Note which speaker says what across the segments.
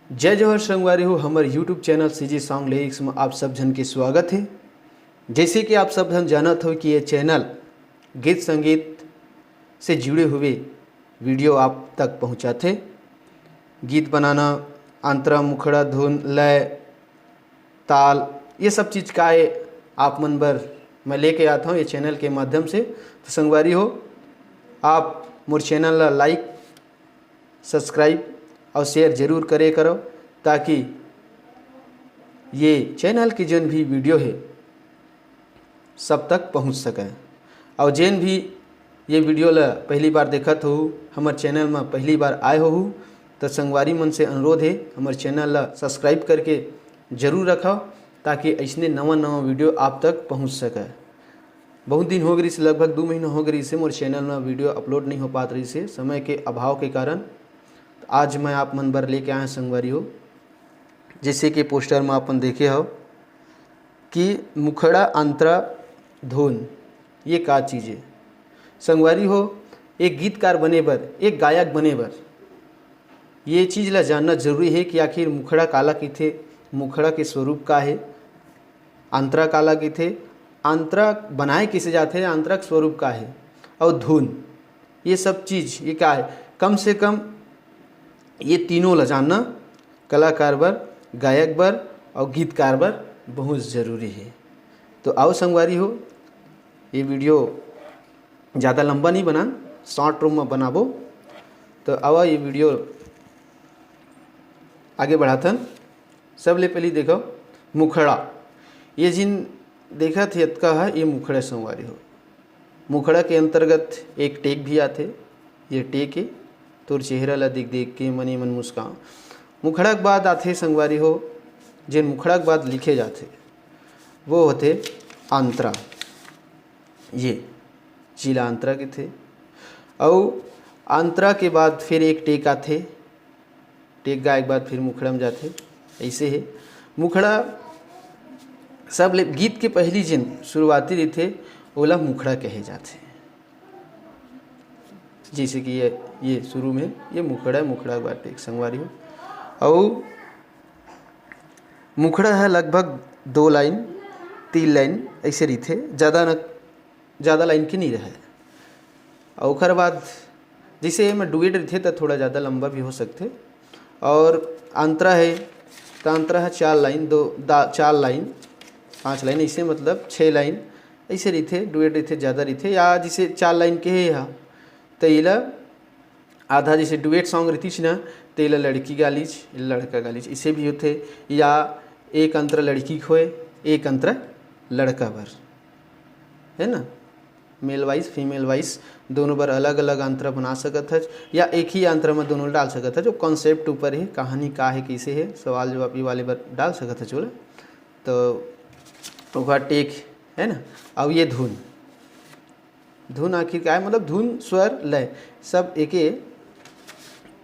Speaker 1: जय जवाहर संगवारी हो। हमारे YouTube channel CG song lyrics में आप सब जन के स्वागत है। जैसे कि आप सब जन जानत हो कि ये चैनल गीत संगीत से जुड़े हुए वीडियो आप तक पहुंचाते। गीत बनाना, अंतरा, मुखड़ा, धुन, लय, ताल, ये सब चीज़ का आप मन बर मैं लेके आता हूँ ये चैनल के माध्यम से। तो संगवारी हो, आप मोर चैनल ला लाइक, सब्सक्राइब और शेयर जरूर करे करो, ताकि ये चैनल की जन भी वीडियो है सब तक पहुंच सके। और जैन भी ये वीडियो ला पहली बार देखत हो, हमारे चैनल में पहली बार आए हो, तो संगवारी मन से अनुरोध है हमारे चैनल ला सब्सक्राइब करके जरूर रखो, ताकि ऐसने नवा नवा वीडियो आप तक पहुंच सके। बहुत दिन हो गई से, लगभग 2 महीना हो गई से मोर चैनल में वीडियो अपलोड नहीं हो पात रही से, समय के अभाव के कारण। आज मैं आप मन बर लेके आए संगवारी हो, जैसे कि पोस्टर में अपन देखे हो कि मुखड़ा, अंतरा, धुन, ये का चीज़ है संगवारी हो। एक गीतकार बने बर, एक गायक बने बर ये चीज़ ला जानना जरूरी है कि आखिर मुखड़ा काला किथे, मुखड़ा के स्वरूप का है, अंतरा काला किथे, अंतरा बनाए किसे जाते हैं, अंतरा का स्वरूप का है, और धुन, ये सब चीज़ ये क्या है। कम से कम ये तीनों ला जानना कलाकार बर, गायक बर और गीतकार बर बहुत ज़रूरी है। तो आओ संगवारी हो, ये वीडियो ज़्यादा लंबा नहीं बना, शॉर्ट रूम में बनाबो। तो आओ ये वीडियो आगे बढ़ाथन। सबले पहले देखो मुखड़ा, ये जिन देखा थे का है ये मुखड़ा संगवारी हो। मुखड़ा के अंतर्गत एक टेक भी आते, ये टेक है तोर चेहरा ला देख देख के मनी मन मुस्कान। मुखड़ा के बाद आते संगवारी हो, जिन मुखड़ा के बाद लिखे जाते वो होते अंतरा। ये जिला अंतरा के थे। और अंतरा के बाद फिर एक टेक आते, टेक गाय के बाद फिर मुखड़ा में जाते। ऐसे है मुखड़ा सब गीत के पहली जिन शुरुआती रही थे ओला मुखड़ा कहे जाते। जैसे कि ये शुरू में ये मुखड़ा है, मुखड़ा के बाद टेक संगवारी हो। और मुखड़ा है लगभग 2 लाइन 3 लाइन ऐसे रही थे, ज़्यादा लाइन के नहीं रहे। और ओकर बाद जैसे में डुएट रही थे तो थोड़ा ज़्यादा लंबा भी हो सकते। और अंतरा है तो अंतरा है 4 लाइन, 4 लाइन 5 लाइन ऐसे, मतलब 6 लाइन ऐसे रही थे। डुएट रही थे ज़्यादा रही थे, या जैसे 4 लाइन के है यहाँ तो इला आधा, जैसे डुएट सॉन्ग रहती ना तो इला लड़की गालीज लड़का गालीज इसे भी होते, या एक अंतरा लड़की खोए एक अंतरा लड़का भर, है ना, मेल वाइज फीमेल वाइज दोनों बार अलग अलग अंतरा बना सकत है, या एक ही अंतरा में दोनों डाल सकत है। जो कॉन्सेप्ट ऊपर है, कहानी का है कैसे है, सवाल जवाब वाले बार डाल सकत है चोला। तो वह टेक है ना। अब ये धुन, धुन आखिर क्या है, मतलब धुन, स्वर, लय सब एके।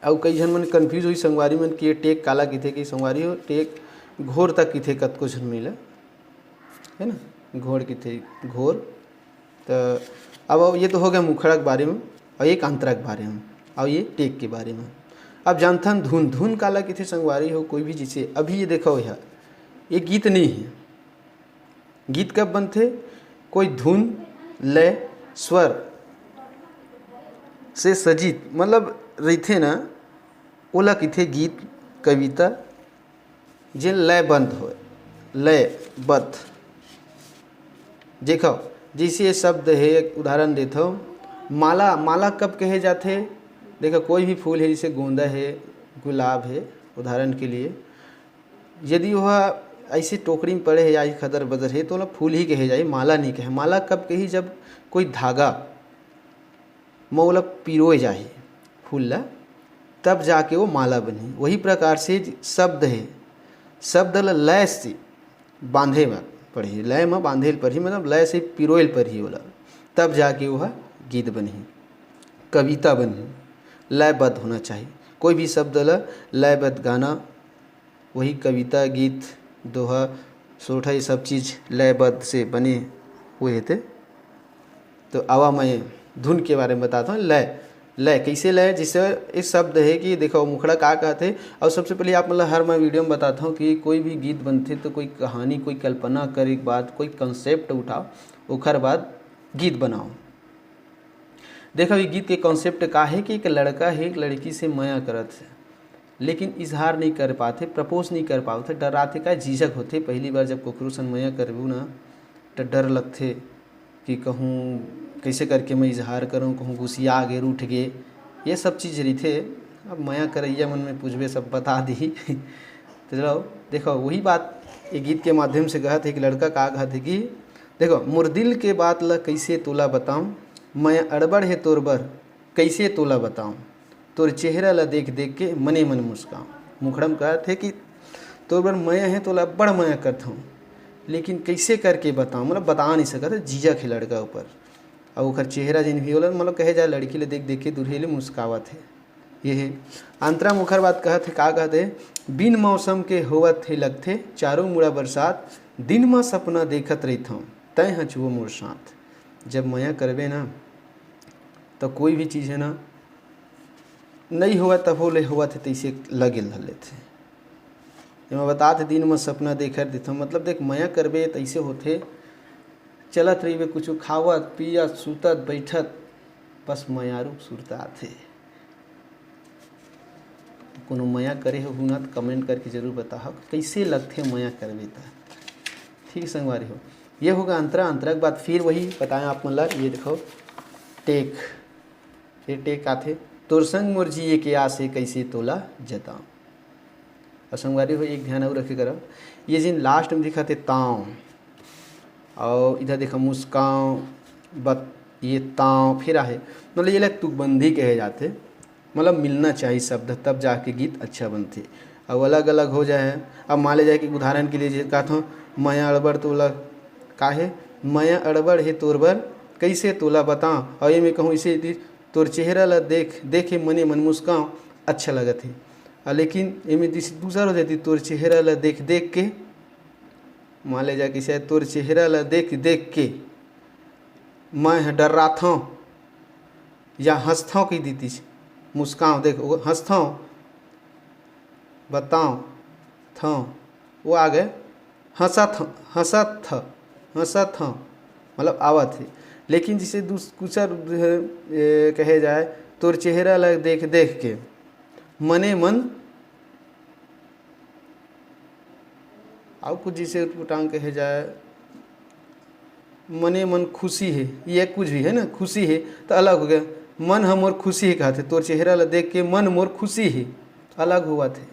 Speaker 1: और कई जन मन कन्फ्यूज हुई संगवारी मन कि ये टेक काला किथे, कि संगवारी हो टेक घोर तक किथे कतको झन मिला, है ना, घोड़ किथे घोर। तो अब ये तो हो गया मुखड़ा के बारे में और एक अंतरा के बारे में और ये टेक के बारे में। अब जानथन धुन, धुन काला किथे संगवारी हो। कोई भी जैसे अभी ये देखो यह ये गीत नहीं है। गीत कब बनते, कोई धुन, लय, स्वर से सजित मतलब रहते ना, ओला किथे गीत, कविता, जे लयबद्ध हो, लयबद्ध। देखो जैसे ये शब्द है, एक उदाहरण देता हूँ, माला। माला कब कहे जाते, देखो कोई भी फूल है, जैसे गेंदा है, गुलाब है, उदाहरण के लिए, यदि वह ऐसे टोकरी में पड़े है या खदर बदर है तो ना फूल ही कहे जाए, माला नहीं कहे। माला कब कही, जब कोई धागा मौला पिरोए जाए फूल ला, तब जाके वो माला बनी। वही प्रकार से शब्द है, शब्द ला लय से बांधे में पढ़ी, लय में बांधे पर ही, मतलब लय से पिरोल पर ही बोला, तब जाके वह गीत बनी, कविता बनी। लयबद्ध होना चाहिए, कोई भी शब्द ला लयबद्ध गाना, वही कविता, गीत, दोहा, सोठा, ये सब चीज़ लयबद्ध से बने हुए थे। तो आवा मैं धुन के बारे में बताता हूँ। लय, लय कैसे लय, जिससे एक शब्द है कि देखो मुखड़ा का कहते। और सबसे पहले आप मतलब हर मैं वीडियो में बताता हूँ कि कोई भी गीत बनते तो कोई कहानी, कोई कल्पना करे के बाद कोई कंसेप्ट उठाओ, ओकर बाद गीत बनाओ। देखो ये गीत के कॉन्सेप्ट का है कि एक लड़का है एक लड़की से माया करत है, लेकिन इजहार नहीं कर पाते, प्रपोज नहीं कर पाते, डराते का झिझक होते। पहली बार जब कोकरो सन माया करबू ना तो डर लगते कि कहूँ कैसे करके मैं इजहार करूँ, कहूँ गुस्सिया गे रूठ गे, ये सब चीज़ रही थे। अब माया करैया मन में पूछबे सब बता दी तो चलो देखो वही बात ये गीत के माध्यम से कहत है कि लड़का का कहत है कि देखो मोर दिल के बात ला कैसे तोला बताऊँ, मैं अड़बड़ है तोर बर कैसे तोला बताऊँ, तोर चेहरा ला देख देख के मने मन मुस्काऊँ। मुखड़म कहते कि तोर बर माया है तोला बड़ माया करता हूँ, लेकिन कैसे करके बताऊँ, मतलब बता नहीं सकता, झिझक है लड़का ऊपर। और ओकर चेहरा जिन भी होला मतलब कहे जाए लड़की ले देख देख के दुल्हे ले मुस्कावत है। ये है अंतरा मुखर बात कहत है का कहते, बिन मौसम के होवत है लगथे चारों मुड़ा बरसात, दिन में सपना देखत रहता हूँ तय हचुओ मोर साथ। जब माया करबे ना तो कोई भी चीज़ है ना नहीं हुआ तब हो ले हुआ थे तैसे लगे लेते। मैं बतात दिन में सपना देखर देता हूँ, मतलब देख माया करबे तैसे होते, चलत रही कुछ खावत पियत सुतत बैठत, बस मायारू सुरता थे। कोनो माया करे हो ना तो कमेंट करके जरूर बताओ कैसे लगते माया करबे तो। ठीक संगवारी हो, ये होगा अंतरा। अंतरा के बाद फिर वही बताएं आप मतलब ये देखो टेक, ये टेक आथे, तोर संग मोर जिए के आसे कैसे तोला जताऊँ। और संगवारी हो एक ध्यान और रखे करो, ये जिन लास्ट में दिखाते ताँव और इधर देखो मुस्काओ बत, ये ताँव फिर आहे, मतलब ये लग तुकबंदी कहे जाते, मतलब मिलना चाहिए शब्द तब जाके गीत अच्छा बनते। अब अलग अलग हो जाए। अब मान ले जाए कि उदाहरण के लिए कहता हूँ माया अड़बड़ तोला काहे, माया अड़बड़ है तोर बर कैसे तोला बताऊँ, और ये मैं कहूँ इसे तोर चेहरा ला देख देखे मने मन मुस्काऊँ अच्छा लगत है। लेकिन ये दूसरा हो जाती तोर चेहरा ला देख देख के, मान ले जाए कि शायद तोर चेहरा ला देख देख के मैं डराता हूँ या हंसता हूँ कही दीती मुस्काऊँ, देख हंसता हूँ बताऊँ था वो आ गए हंसत था मतलब आवत है। लेकिन जिसे दूसरा कहे जाए तोर चेहरा लग देख देख के मने मन, और कुछ जिसे टांग कहे जाए मने मन खुशी है, ये कुछ भी है ना खुशी है तो अलग हो गया, मन हम मोर खुशी है कहते, तोर चेहरा ला देख के मन मोर खुशी है अलग हुआ थे।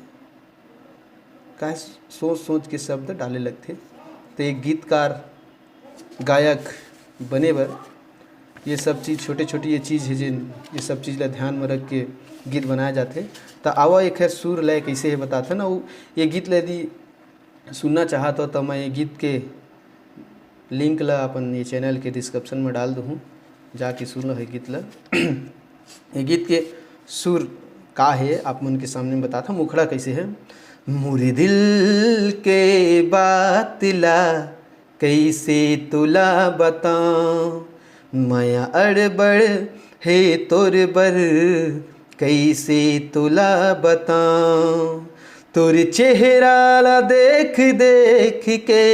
Speaker 1: क्या सोच सोच के शब्द डाले लगते। तो एक गीतकार गायक बने बर ये सब चीज़ छोटे छोटी ये चीज़ है जिन ये सब चीज़ ला ध्यान में रख के गीत बनाए जाते। तो आवा एक है सुर लय कैसे है बताते ना, वो ये गीत यदि सुनना चाहता तो मैं ये गीत के लिंक ला अपन ये चैनल के डिस्क्रिप्शन में डाल दूँ, जाके सुन लो है गीत ला। ये गीत के सुर का है आप मन के सामने बताता। मुखड़ा कैसे है, मुरी दिल के बात ला कैसे तुला बताऊं, माया अड़बड़ है तोर बर कैसे तुला बताऊं, तोर चेहरा ला देख देख के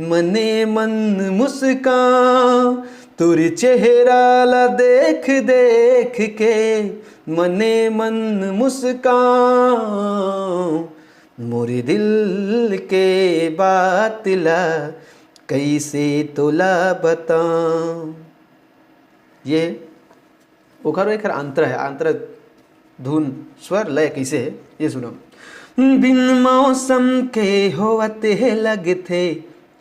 Speaker 1: मने मन मुस्कान, तोर चेहरा ला देख देख के मने मन मुस्कान, मोरे दिल के बात ला कैसे तोला बताऊं। ये ओकर एक अंतर है, अंतर धुन स्वर लय कैसे है ये सुनो। बिन मौसम के होवत है लगथे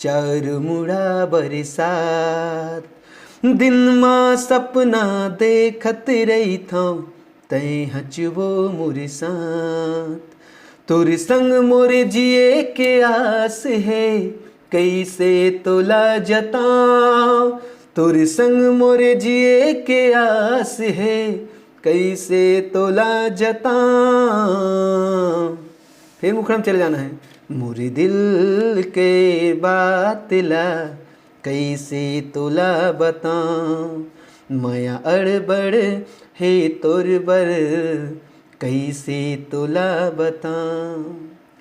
Speaker 1: चार मुड़ा बरसात, दिन माँ सपना देखत रही था तय हचबो मोरे साथ, तोर संग मोरे जिए के आस है कैसे तोला जताऊं, तोर संग मोरे जिए के आस है कैसे तोला जताऊं। फिर मुखड़म चले जाना है, मोरे दिल के बात ला कैसे तोला बताऊं, माया अड़बड़ हे तोर बर कैसे तोला बता।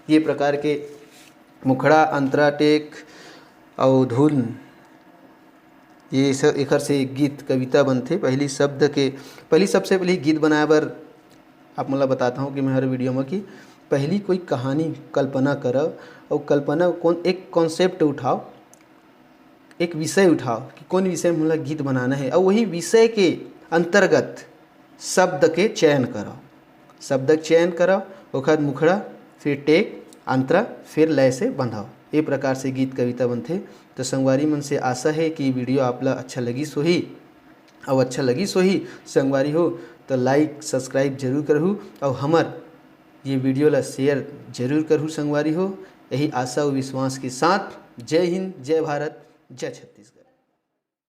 Speaker 1: ये प्रकार के मुखड़ा, अंतरा, टेक और धुन, ये सब एकर से गीत कविता बनथे। पहली सबसे पहली गीत बनाए बर आप मोला बताता हूँ कि मैं हर वीडियो में कि पहली कोई कहानी कल्पना करव और कल्पना एक कॉन्सेप्ट उठाओ, एक विषय उठाओ कि कौन विषय में मोला गीत बनाना है, और वही विषय के अंतर्गत शब्द के चयन करो, शब्द चयन करो, ओखर मुखड़ा, फिर टेक, अंतरा, फिर लय से बंधाओ। ये प्रकार से गीत कविता बनथे। तो संगवारी मन से आशा है कि वीडियो आपला अच्छा लगी सोही, और अच्छा लगी सोही संगवारी हो तो लाइक सब्सक्राइब जरूर करहु, और हमर ये वीडियो ला शेयर जरूर करहु संगवारी हो। यही आशा और विश्वास के साथ जय हिंद, जय भारत, जय छत्तीसगढ़।